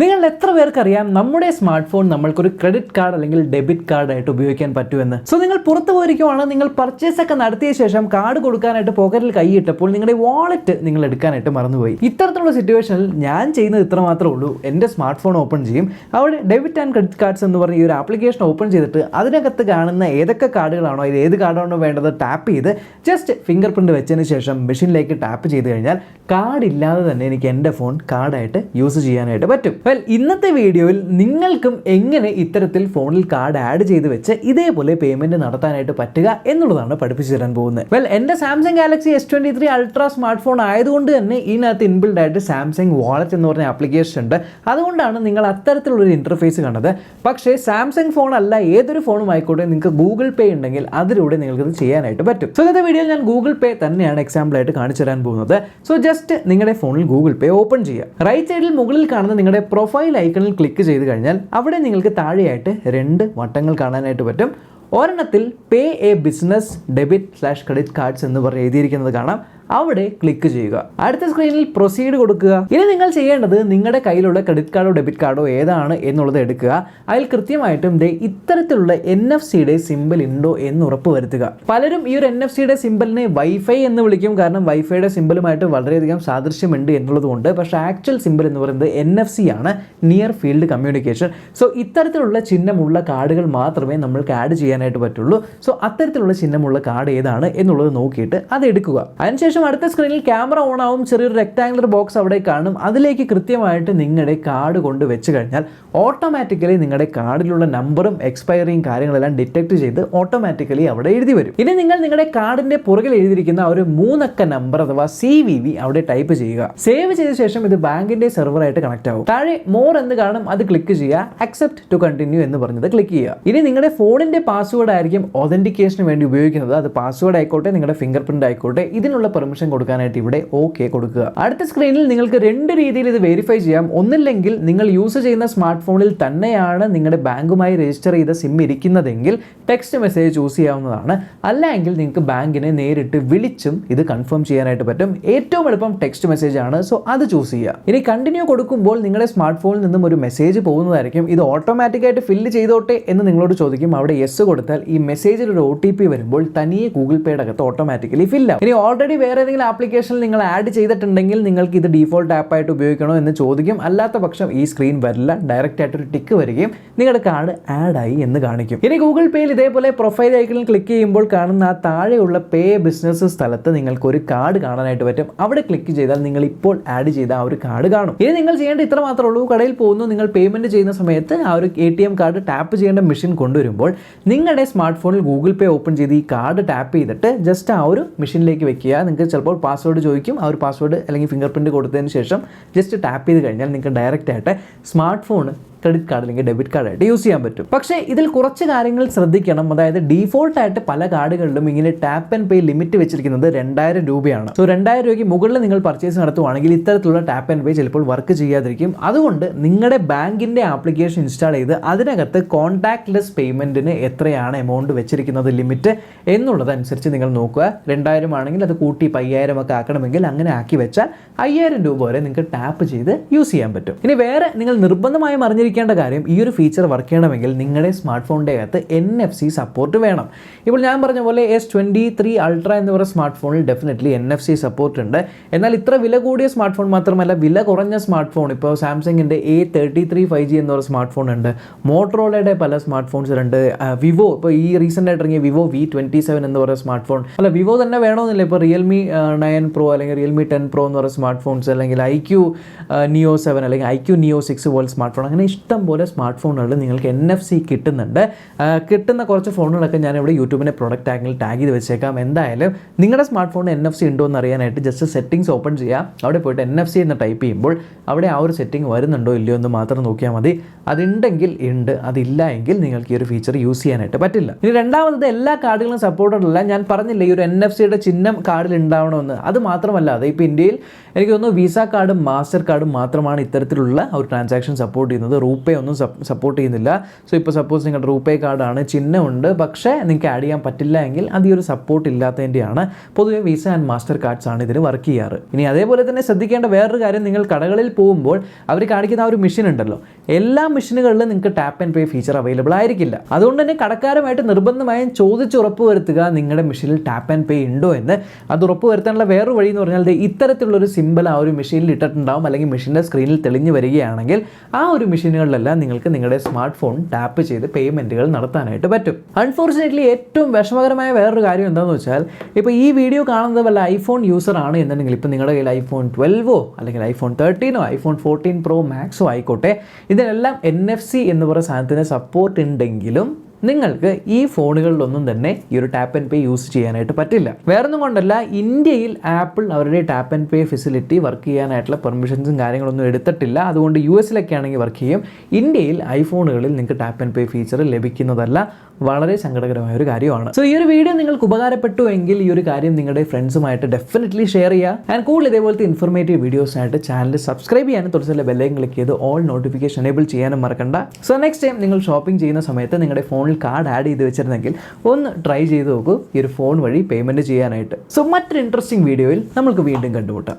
നിങ്ങൾ എത്ര പേർക്കറിയാം നമ്മുടെ സ്മാർട്ട് ഫോൺ നമ്മൾക്കൊരു ക്രെഡിറ്റ് കാർഡ് അല്ലെങ്കിൽ ഡെബിറ്റ് കാർഡ് ആയിട്ട് ഉപയോഗിക്കാൻ പറ്റുമെന്ന്? സോ നിങ്ങൾ പുറത്തു പോയിരിക്കുവാണ്, നിങ്ങൾ പർച്ചേസ് ഒക്കെ നടത്തിയ ശേഷം കാർഡ് കൊടുക്കാനായിട്ട് പോക്കറ്റിൽ കൈയിട്ടപ്പോൾ നിങ്ങളുടെ വാളറ്റ് നിങ്ങൾ എടുക്കാനായിട്ട് മറന്നുപോയി. ഇത്തരത്തിലുള്ള സിറ്റുവേഷനിൽ ഞാൻ ചെയ്യുന്നത് ഇത്ര മാത്രമേ ഉള്ളൂ. എൻ്റെ സ്മാർട്ട് ഫോൺ ഓപ്പൺ ചെയ്യും, അവിടെ ഡെബിറ്റ് ആൻഡ് ക്രെഡിറ്റ് കാർഡ്സ് എന്ന് പറഞ്ഞ ഈ ഒരു ആപ്ലിക്കേഷൻ ഓപ്പൺ ചെയ്തിട്ട് അതിനകത്ത് കാണുന്ന ഏതൊക്കെ കാർഡുകളാണോ അതിൽ ഏത് കാർഡാണോ വേണ്ടത് ടാപ്പ് ചെയ്ത് ജസ്റ്റ് ഫിംഗർ പ്രിന്റ് വെച്ചതിന് ശേഷം മെഷീനിലേക്ക് ടാപ്പ് ചെയ്ത് കഴിഞ്ഞാൽ കാർഡ് ഇല്ലാതെ തന്നെ എനിക്ക് എൻ്റെ ഫോൺ കാർഡായിട്ട് യൂസ് ചെയ്യാനായിട്ട് പറ്റും. വെൽ, ഇന്നത്തെ വീഡിയോയിൽ നിങ്ങൾക്കും എങ്ങനെ ഇത്തരത്തിൽ ഫോണിൽ കാർഡ് ആഡ് ചെയ്ത് വെച്ച് ഇതേപോലെ പേയ്മെന്റ് നടത്താനായിട്ട് പറ്റുക എന്നുള്ളതാണ് പഠിപ്പിച്ചു തരാൻ പോകുന്നത്. വെൽ, എൻ്റെ Samsung Galaxy S23 ultra smart phone ആയതുകൊണ്ട് തന്നെ ഇതിനകത്ത് ഇൻബിൽഡ് ആയിട്ട് സാംസങ് വാളറ്റ് എന്ന് പറഞ്ഞ ആപ്ലിക്കേഷൻ ഉണ്ട്. അതുകൊണ്ടാണ് നിങ്ങൾ അത്തരത്തിലുള്ളൊരു ഇന്റർഫേസ് കണ്ടത്. പക്ഷേ സാംസങ് ഫോൺ അല്ല, ഏതൊരു ഫോണും ആയിക്കോട്ടെ, നിങ്ങൾക്ക് ഗൂഗിൾ പേ ഉണ്ടെങ്കിൽ അതിലൂടെ നിങ്ങൾക്ക് ഇത് ചെയ്യാനായിട്ട് പറ്റും. സോ ഇന്നത്തെ വീഡിയോയിൽ ഞാൻ ഗൂഗിൾ പേ തന്നെയാണ് എക്സാമ്പിൾ ആയിട്ട് കാണിച്ചു തരാൻ പോകുന്നത്. സോ ജസ്റ്റ് നിങ്ങളുടെ ഫോണിൽ ഗൂഗിൾ പേ ഓപ്പൺ ചെയ്യുക. റൈറ്റ് സൈഡിൽ മുകളിൽ കാണുന്ന നിങ്ങളുടെ പ്രൊഫൈൽ ഐക്കണിൽ ക്ലിക്ക് ചെയ്ത് കഴിഞ്ഞാൽ അവിടെ നിങ്ങൾക്ക് താഴെയായിട്ട് 2 വട്ടങ്ങൾ കാണാനായിട്ട് പറ്റും. ഒരെണ്ണത്തിൽ പേ എ ബിസിനസ് ഡെബിറ്റ്/ക്രെഡിറ്റ് കാർഡ്സ് എന്ന് പറഞ്ഞ് എഴുതിയിരിക്കുന്നത് കാണാം. അവിടെ ക്ലിക്ക് ചെയ്യുക. അടുത്ത സ്ക്രീനിൽ പ്രൊസീഡ് കൊടുക്കുക. ഇനി നിങ്ങൾ ചെയ്യേണ്ടത് നിങ്ങളുടെ കയ്യിലുള്ള ക്രെഡിറ്റ് കാർഡോ ഡെബിറ്റ് കാർഡോ ഏതാണ് എന്നുള്ളത് എടുക്കുക. അതിൽ കൃത്യമായിട്ടും ഇത്തരത്തിലുള്ള NFC സിമ്പിൾ ഉണ്ടോ എന്ന് ഉറപ്പ് വരുത്തുക. പലരും ഈ ഒരു NFC സിമ്പിളിനെ വൈഫൈ എന്ന് വിളിക്കും, കാരണം വൈഫൈയുടെ സിമ്പിളുമായിട്ട് വളരെയധികം സാദൃശ്യമുണ്ട് എന്നുള്ളത് കൊണ്ട്. പക്ഷേ ആക്ച്വൽ സിമ്പിൾ എന്ന് പറയുന്നത് NFC ആണ്, നിയർ ഫീൽഡ് കമ്മ്യൂണിക്കേഷൻ. സോ ഇത്തരത്തിലുള്ള ചിഹ്നമുള്ള കാർഡുകൾ മാത്രമേ നമ്മൾക്ക് ആഡ് ചെയ്യാനായിട്ട് പറ്റുള്ളൂ. സോ അത്തരത്തിലുള്ള ചിഹ്നമുള്ള കാർഡ് ഏതാണ് എന്നുള്ളത് നോക്കിയിട്ട് അത് എടുക്കുക. അതിനുശേഷം അടുത്ത സ്ക്രീനിൽ ക്യാമറ ഓൺ ആവും, ചെറിയൊരു റെക്ടാങ്കുലർ ബോക്സ് അവിടെ കാണും. അതിലേക്ക് കൃത്യമായിട്ട് നിങ്ങളുടെ കാർഡ് കൊണ്ട് വെച്ച് കഴിഞ്ഞാൽ ഓട്ടോമാറ്റിക്കലി നിങ്ങളുടെ കാർഡിലുള്ള നമ്പറും എക്സ്പയറിയും കാര്യങ്ങളെല്ലാം ഡിറ്റക്ട് ചെയ്ത് ഓട്ടോമാറ്റിക്കലി അവിടെ എഴുതി വരും. ഇനി നിങ്ങൾ നിങ്ങളുടെ കാർഡിന്റെ പുറകിൽ എഴുതിയിരിക്കുന്ന ഒരു 3 അക്ക നമ്പർ അഥവാ CVV അവിടെ ടൈപ്പ് ചെയ്യുക. സേവ് ചെയ്ത ശേഷം ഇത് ബാങ്കിന്റെ സെർവറായിട്ട് കണക്ട് ആവും. താഴെ മോർ എന്ന് കാണും, അത് ക്ലിക്ക് ചെയ്യുക. അക്സെപ്റ്റ് ടു കണ്ടിന്യൂ എന്ന് പറഞ്ഞത് ക്ലിക്ക് ചെയ്യുക. ഇനി നിങ്ങളുടെ ഫോണിന്റെ പാസ്വേഡ് ആയിരിക്കും ഒതന്റിക്കേഷന് വേണ്ടി ഉപയോഗിക്കുന്നത്. അത് പാസ്വേഡ് ആയിക്കോട്ടെ, നിങ്ങളുടെ ഫിംഗർ പ്രിന്റ് ആയിക്കോട്ടെ, ഇതിനുള്ള പെർമിഷൻ കൊടുക്കാനായിട്ട് ഇവിടെ ഓക്കെ കൊടുക്കുക. അടുത്ത സ്ക്രീനിൽ നിങ്ങൾക്ക് 2 രീതിയിൽ ഇത് വെരിഫൈ ചെയ്യാം. ഒന്നില്ലെങ്കിൽ നിങ്ങൾ യൂസ് ചെയ്യുന്ന സ്മാർട്ട് ഫോണിൽ തന്നെയാണ് നിങ്ങളുടെ ബാങ്കുമായി രജിസ്റ്റർ ചെയ്ത സിം ഇരിക്കുന്നതെങ്കിൽ ടെക്സ്റ്റ് മെസ്സേജ് ചൂസ് ചെയ്യാവുന്നതാണ്. അല്ലെങ്കിൽ നിങ്ങൾക്ക് ബാങ്കിനെ നേരിട്ട് വിളിച്ചും ഇത് കൺഫേം ചെയ്യാനായിട്ട് പറ്റും. ഏറ്റവും എളുപ്പം ടെക്സ്റ്റ് മെസ്സേജ് ആണ്, സോ അത് ചൂസ് ചെയ്യുക. ഇനി കണ്ടിന്യൂ കൊടുക്കുമ്പോൾ നിങ്ങളുടെ സ്മാർട്ട് ഫോണിൽ നിന്നും ഒരു മെസ്സേജ് പോകുന്നതായിരിക്കും. ഇത് ഓട്ടോമാറ്റിക്കായിട്ട് ഫില്ല് ചെയ്തോട്ടെ എന്ന് നിങ്ങളോട് ചോദിക്കും. അവിടെ യെസ് കൊടുത്താൽ ഈ മെസ്സേജിൽ ഒരു OTP വരുമ്പോൾ തനിയെ ഗൂഗിൾ പേയുടെ അകത്ത് ഓട്ടോമാറ്റിക്കലി ഫില്ലാവും. ഇനി ഓൾറെഡി വേറെ ഏതെങ്കിലും ആപ്ലിക്കേഷനിൽ നിങ്ങൾ ആഡ് ചെയ്തിട്ടുണ്ടെങ്കിൽ നിങ്ങൾക്ക് ഇത് ഡീഫോൾട്ട് ആപ്പായിട്ട് ഉപയോഗിക്കണോ എന്ന് ചോദിക്കും. അല്ലാത്ത പക്ഷം ഈ സ്ക്രീൻ വരില്ല, ഡയറക്റ്റ് ആയിട്ട് ഒരു ടിക്ക് വരികയും നിങ്ങളുടെ കാർഡ് ആഡ് ആയി എന്ന് കാണിക്കും. ഇനി ഗൂഗിൾ പേയിൽ ഇതേപോലെ പ്രൊഫൈൽ ഐക്കണിൽ ക്ലിക്ക് ചെയ്യുമ്പോൾ കാണുന്ന ആ താഴെയുള്ള പേ ബിസിനസ് സ്ഥലത്ത് നിങ്ങൾക്ക് ഒരു കാർഡ് കാണാനായിട്ട് പറ്റും. അവിടെ ക്ലിക്ക് ചെയ്താൽ നിങ്ങൾ ഇപ്പോൾ ആഡ് ചെയ്ത ആ ഒരു കാർഡ് കാണും. ഇനി നിങ്ങൾ ചെയ്യേണ്ട ഇത്ര മാത്രമേ ഉള്ളൂ. കടയിൽ പോകുന്നു, നിങ്ങൾ പേയ്മെന്റ് ചെയ്യുന്ന സമയത്ത് ആ ഒരു ATM കാർഡ് ടാപ്പ് ചെയ്യേണ്ട മെഷീൻ കൊണ്ടുവരുമ്പോൾ നിങ്ങളുടെ സ്മാർട്ട് ഫോണിൽ ഗൂഗിൾ പേ ഓപ്പൺ ചെയ്ത് ഈ കാർഡ് ടാപ്പ് ചെയ്തിട്ട് ജസ്റ്റ് ആ ഒരു മെഷീനിലേക്ക് വെക്കുക. നിങ്ങൾക്ക് ചിലപ്പോൾ പാസ്വേഡ് ചോദിക്കും. ആ ഒരു പാസ്വേഡ് അല്ലെങ്കിൽ ഫിംഗർ പ്രിന്റ് കൊടുത്തതിന് ശേഷം ജസ്റ്റ് ടാപ്പ് ചെയ്ത് കഴിഞ്ഞാൽ നിങ്ങൾക്ക് ഡയറക്റ്റ് ആയിട്ട് സ്മാർട്ട് ഫോൺ ക്രെഡിറ്റ് കാർഡ് അല്ലെങ്കിൽ ഡെബിറ്റ് കാർഡായിട്ട് യൂസ് ചെയ്യാൻ പറ്റും. പക്ഷേ ഇതിൽ കുറച്ച് കാര്യങ്ങൾ ശ്രദ്ധിക്കണം. അതായത് ഡീഫോൾട്ടായിട്ട് പല കാർഡുകളിലും ഇങ്ങനെ ടാപ്പ് ആൻഡ് പേ ലിമിറ്റ് വെച്ചിരിക്കുന്നത് 2000 രൂപയാണ്. സോ 2000 രൂപയ്ക്ക് മുകളിൽ നിങ്ങൾ പർച്ചേസ് നടത്തുവാണെങ്കിൽ ഇത്തരത്തിലുള്ള ടാപ്പ് ആൻഡ് പേ ചിലപ്പോൾ വർക്ക് ചെയ്യാതിരിക്കും. അതുകൊണ്ട് നിങ്ങളുടെ ബാങ്കിന്റെ ആപ്ലിക്കേഷൻ ഇൻസ്റ്റാൾ ചെയ്ത് അതിനകത്ത് കോൺടാക്ട്ലെസ് പേയ്മെന്റിന് എത്രയാണ് എമൗണ്ട് വെച്ചിരിക്കുന്നത് ലിമിറ്റ് എന്നുള്ളതനുസരിച്ച് നിങ്ങൾ നോക്കുക. 2000 ആണെങ്കിൽ അത് കൂട്ടി 5000 ഒക്കെ ആക്കണമെങ്കിൽ അങ്ങനെ ആക്കി വെച്ചാൽ 5000 രൂപ വരെ നിങ്ങൾക്ക് ടാപ്പ് ചെയ്ത് യൂസ് ചെയ്യാൻ പറ്റും. ഇനി വേറെ നിങ്ങൾ നിർബന്ധമായും അറിഞ്ഞിരിക്കേണ്ട കാര്യം, ഈ ഒരു ഫീച്ചർ വർക്ക് ചെയ്യണമെങ്കിൽ നിങ്ങളുടെ സ്മാർട്ട് ഫോണിൻ്റെ അകത്ത് NFC സപ്പോർട്ട് വേണം. ഇപ്പോൾ ഞാൻ പറഞ്ഞ പോലെ S23 അൾട്രാ എന്ന് പറയുന്ന സ്മാർട്ട് ഫോണിൽ ഡെഫിനറ്റ്ലി NFC സപ്പോർട്ട് ഉണ്ട്. എന്നാൽ ഇത്ര വില കൂടിയ സ്മാർട്ട് ഫോൺ മാത്രമല്ല, വില കുറഞ്ഞ സ്മാർട്ട് ഫോൺ ഇപ്പോൾ സാംസങ്ങിൻ്റെ A33 5G എന്ന് പറയുന്ന സ്മാർട്ട് ഫോൺ ഉണ്ട്. മോട്ടറോളയുടെ പല സ്മാർട്ട് ഫോൺസ് ഉണ്ട്. വിവോ ഇപ്പോൾ ഈ റീസെൻ്റ് ആയിട്ട് ഇറങ്ങിയ വിവോ V27 എന്ന് പറയുന്ന സ്മാർട്ട് ഫോൺ, അല്ല വിവോ തന്നെ വേണമെന്നില്ല. ഇപ്പോൾ റിയൽമി 9 Pro അല്ലെങ്കിൽ റിയൽമി 10 Pro എന്ന് പറയുന്ന സ്മാർട്ട് ഫോൺസ്, അല്ലെങ്കിൽ IQ Neo 7 അല്ലെങ്കിൽ IQ Neo 6 പോലെ സ്മാർട്ട് ഫോൺ, അങ്ങനെ ഇഷ്ടം പോലെ സ്മാർട്ട് ഫോണുകളിൽ നിങ്ങൾക്ക് NFC കിട്ടുന്നുണ്ട്. കിട്ടുന്ന കുറച്ച് ഫോണുകളൊക്കെ ഞാനിവിടെ യൂട്യൂബിൻ്റെ പ്രൊഡക്റ്റ് ടാഗിൽ ടാഗ് ചെയ്ത് വെച്ചേക്കാം. എന്തായാലും നിങ്ങളുടെ സ്മാർട്ട് ഫോണിന് NFC ഉണ്ടോ എന്ന് അറിയാനായിട്ട് ജസ്റ്റ് സെറ്റിംഗ്സ് ഓപ്പൺ ചെയ്യാം. അവിടെ പോയിട്ട് NFC എന്ന് ടൈപ്പ് ചെയ്യുമ്പോൾ അവിടെ ആ ഒരു സെറ്റിംഗ് വരുന്നുണ്ടോ ഇല്ലയോ എന്ന് മാത്രം നോക്കിയാൽ മതി. അതുണ്ടെങ്കിൽ ഉണ്ട്, അതില്ല എങ്കിൽ നിങ്ങൾക്ക് ഈ ഒരു ഫീച്ചർ യൂസ് ചെയ്യാനായിട്ട് പറ്റില്ല. ഇനി രണ്ടാമത്, എല്ലാ കാർഡുകളും സപ്പോർട്ടഡ് അല്ല. ഞാൻ പറഞ്ഞില്ല ഈ ഒരു NFC ചിഹ്നം കാർഡിൽ ഉണ്ടാവണമെന്ന്. അത് മാത്രമല്ല, ഇപ്പോൾ ഇന്ത്യയിൽ എനിക്ക് തോന്നുന്നു വിസ കാർഡും മാസ്റ്റർ കാർഡും മാത്രമാണ് ഇത്തരത്തിലുള്ള ഒരു ട്രാൻസാക്ഷൻ സപ്പോർട്ട് ചെയ്യുന്നത്. റൂപേ ഒന്നും സപ്പോർട്ട് ചെയ്യുന്നില്ല. സോ ഇപ്പോൾ സപ്പോസ് നിങ്ങളുടെ റൂപേ കാർഡാണ്, ചിഹ്നമുണ്ട്, പക്ഷേ നിങ്ങൾക്ക് ആഡ് ചെയ്യാൻ പറ്റില്ല എങ്കിൽ അത് ഈ ഒരു സപ്പോർട്ട് ഇല്ലാത്തതിൻ്റെയാണ്. പൊതുവെ വിസ ആൻഡ് മാസ്റ്റർ കാർഡ്സ് ആണ് ഇതിന് വർക്ക് ചെയ്യാറ്. ഇനി അതേപോലെ തന്നെ ശ്രദ്ധിക്കേണ്ട വേറൊരു കാര്യം, നിങ്ങൾ കടകളിൽ പോകുമ്പോൾ അവർ കാണിക്കുന്ന ആ ഒരു മെഷീൻ ഉണ്ടല്ലോ, എല്ലാ മെഷീനുകളിലും നിങ്ങൾക്ക് tap and pay feature available ആയിരിക്കില്ല. അതുകൊണ്ട് തന്നെ കടക്കാരുമായിട്ട് നിർബന്ധമായും ചോദിച്ച് ഉറപ്പ് വരുത്തുക നിങ്ങളുടെ മെഷീനിൽ ടാപ്പ് ആൻഡ് പേ ഉണ്ടോ എന്ന്. അത് ഉറപ്പ് വരുത്താനുള്ള വേറൊരു വഴി എന്ന് പറഞ്ഞാൽ ഇത്തരത്തിലുള്ളൊരു സിമ്പിൾ ആ ഒരു മെഷീനിൽ ഇട്ടിട്ടുണ്ടാവും, അല്ലെങ്കിൽ മെഷീൻ്റെ സ്ക്രീനിൽ തെളിഞ്ഞു വരികയാണെങ്കിൽ ആ ഒരു മെഷീനുകളിലെല്ലാം നിങ്ങൾക്ക് നിങ്ങളുടെ സ്മാർട്ട് ഫോൺ ടാപ്പ് ചെയ്ത് പേയ്മെൻറ്റുകൾ നടത്താനായിട്ട് പറ്റും. അൺഫോർച്ചുനേറ്റ്ലി ഏറ്റവും വിഷമകരമായ വേറൊരു കാര്യം എന്താണെന്ന് വെച്ചാൽ, ഇപ്പോൾ ഈ വീഡിയോ കാണുന്നത് വല്ല ഐഫോൺ യൂസർ ആണ് എന്നുണ്ടെങ്കിൽ, ഇപ്പോൾ നിങ്ങളുടെ കയ്യിൽ ഐഫോൺ 12 അല്ലെങ്കിൽ ഐഫോൺ 13 ഐഫോൺ 14 Pro Max ആയിക്കോട്ടെ, ഇതിനെല്ലാം NFC എന്ന് പറയുന്ന സാധനത്തിന് സപ്പോർട്ട് ഉണ്ടെങ്കിലും നിങ്ങൾക്ക് ഈ ഫോണുകളിലൊന്നും തന്നെ ഈ ഒരു ടാപ്പ് ആൻഡ് പേ യൂസ് ചെയ്യാനായിട്ട് പറ്റില്ല. വേറൊന്നും കൊണ്ടല്ല, ഇന്ത്യയിൽ ആപ്പിൾ അവരുടെ tap and pay facility work ചെയ്യാനായിട്ടുള്ള പെർമിഷൻസും കാര്യങ്ങളൊന്നും എടുത്തിട്ടില്ല. അതുകൊണ്ട് US ആണെങ്കിൽ വർക്ക് ചെയ്യും. ഇന്ത്യയിൽ ഐഫോണുകളിൽ നിങ്ങൾക്ക് ടാപ്പ് ആൻഡ് പേ ഫീച്ചർ ലഭിക്കുന്നതല്ല. വളരെ സങ്കടകരമായ ഒരു കാര്യമാണ്. സോ ഈ ഒരു വീഡിയോ നിങ്ങൾക്ക് ഉപകാരപ്പെട്ടു എങ്കിൽ ഈ ഒരു കാര്യം നിങ്ങളുടെ ഫ്രണ്ട്സുമായിട്ട് ഡെഫിനറ്റ്ലി ഷെയർ ചെയ്യുക. ആൻഡ് കൂടുതൽ ഇതേപോലത്തെ ഇൻഫോർമേറ്റീവ് വീഡിയോസായിട്ട് ചാനൽ സബ്സ്ക്രൈബ് ചെയ്യാനും തൊട്ടടുത്തുള്ള ബെല്ലൈക്കൺ ക്ലിക്ക് ചെയ്ത് ഓൾ നോട്ടിഫിക്കേഷൻ എനേബിൾ ചെയ്യാനും മറക്കണ്ട. സോ നെക്സ്റ്റ് ടൈം നിങ്ങൾ ഷോപ്പിംഗ് ചെയ്യുന്ന സമയത്ത് നിങ്ങളുടെ ഫോണിൽ കാർഡ് ആഡ് ചെയ്ത് വെച്ചിരുന്നെങ്കിൽ ഒന്ന് ട്രൈ ചെയ്ത് നോക്കൂ ഈ ഒരു ഫോൺ വഴി പേയ്മെൻറ്റ് ചെയ്യാനായിട്ട്. സോ മറ്റൊരു ഇൻട്രസ്റ്റിംഗ് വീഡിയോയിൽ നമുക്ക് വീണ്ടും കണ്ടുമുട്ടാം.